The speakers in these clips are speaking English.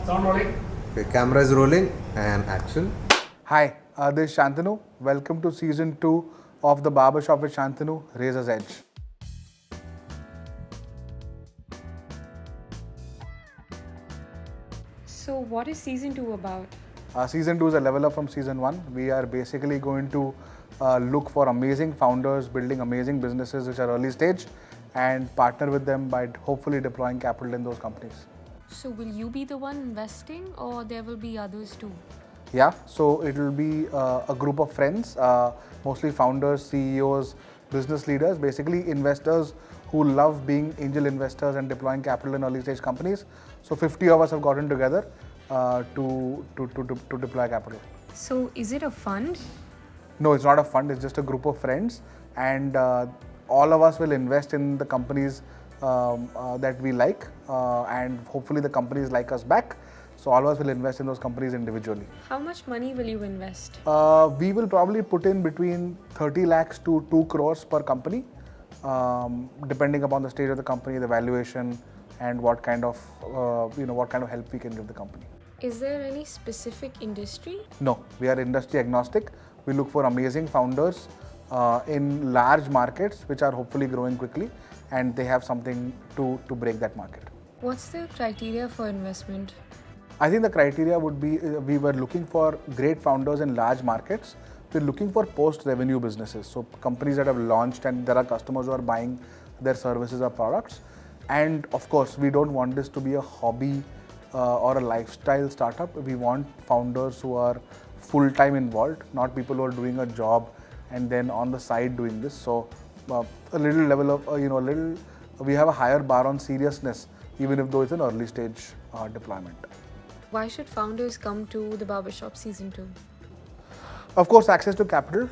Sound rolling. Okay, camera is rolling and action. Hi, this is Shantanu. Welcome to season 2 of the BarberShop with Shantanu, RAISER'S. So what is season 2 about? Season 2 is a level up from season 1. We are basically going to look for amazing founders building amazing businesses which are early stage and partner with them by hopefully deploying capital in those companies. So will you be the one investing or there will be others too? Yeah, so it will be a group of friends, mostly founders, CEOs, business leaders, basically investors who love being angel investors and deploying capital in early stage companies. So 50 of us have gotten together to deploy capital. So is it a fund? No, it's not a fund, it's just a group of friends, and all of us will invest in the companies that we like, and hopefully the companies like us back. So all of us will invest in those companies individually. How much money will you invest? We will probably put in between 30 lakhs to 2 crores per company, depending upon the stage of the company, the valuation, and what kind of help we can give the company. Is there any specific industry? No, we are industry agnostic. We look for amazing founders in large markets which are hopefully growing quickly, and they have something to break that market. What's the criteria for investment? I think the criteria would be we were looking for great founders in large markets. We're looking for post-revenue businesses, so companies that have launched and there are customers who are buying their services or products. And of course, we don't want this to be a hobby or a lifestyle startup. We want founders who are full-time involved, not people who are doing a job and then on the side doing this. So a little level of, we have a higher bar on seriousness, even if though it's an early stage deployment. Why should founders come to the BarberShop season 2? Of course, access to capital,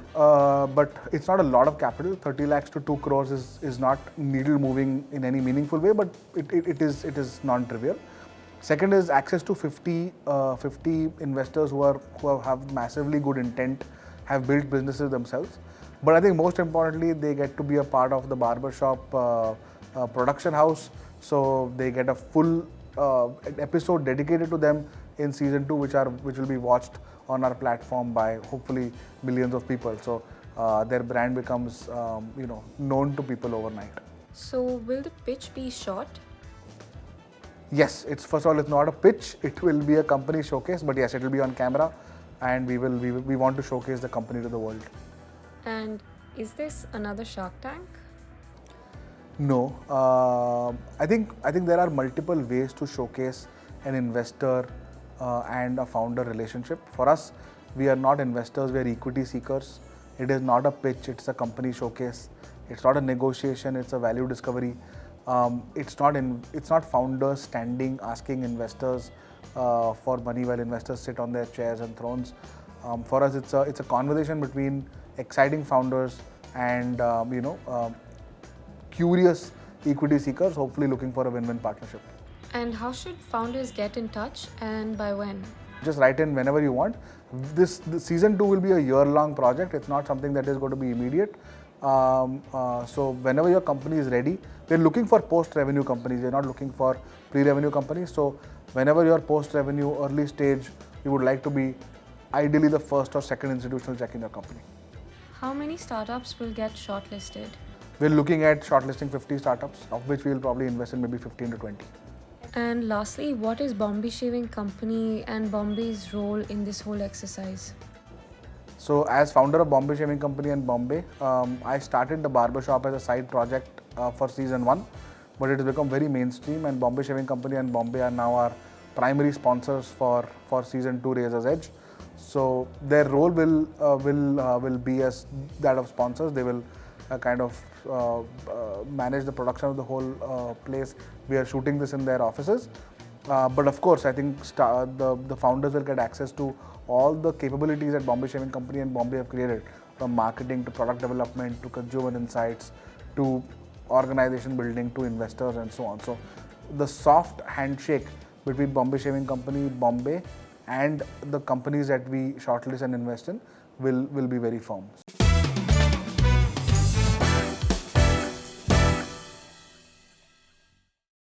but it's not a lot of capital. 30 lakhs to 2 crores is not needle moving in any meaningful way, but it is non-trivial. Second is access to 50 investors who have massively good intent, have built businesses themselves. But I think most importantly, they get to be a part of the BarberShop production house. So they get a full episode dedicated to them in season 2, which will be watched on our platform by hopefully millions of people. So their brand becomes known to people overnight. So will the pitch be short? Yes, first of all, it's not a pitch. It will be a company showcase, but yes, it will be on camera, and we want to showcase the company to the world. And is this another Shark Tank? No, I think there are multiple ways to showcase an investor and a founder relationship. For us, we are not investors; we are equity seekers. It is not a pitch; it's a company showcase. It's not a negotiation; it's a value discovery. It's not founders standing asking investors for money while investors sit on their chairs and thrones. For us, it's a conversation between exciting founders and curious equity seekers, hopefully looking for a win-win partnership. And how should founders get in touch and by when? Just write in whenever you want. This season 2 will be a year-long project. It's not something that is going to be immediate. So whenever your company is ready, we're looking for post-revenue companies. We're not looking for pre-revenue companies. So whenever you're post-revenue, early stage, you would like to be ideally the first or second institutional check in your company. How many startups will get shortlisted? We're looking at shortlisting 50 startups, of which we'll probably invest in maybe 15 to 20. And lastly, what is Bombay Shaving Company and Bombay's role in this whole exercise? So as founder of Bombay Shaving Company and Bombay, I started the BarberShop as a side project for season 1, but it has become very mainstream, and Bombay Shaving Company and Bombay are now our primary sponsors for season 2 RAISER'S. So their role will be as that of sponsors. They will kind of manage the production of the whole place. We are shooting this in their offices. But of course, I think the founders will get access to all the capabilities that Bombay Shaving Company and Bombay have created, from marketing to product development to consumer insights to organization building to investors and so on. So the soft handshake between Bombay Shaving Company, Bombay, and the companies that we shortlist and invest in will be very firm.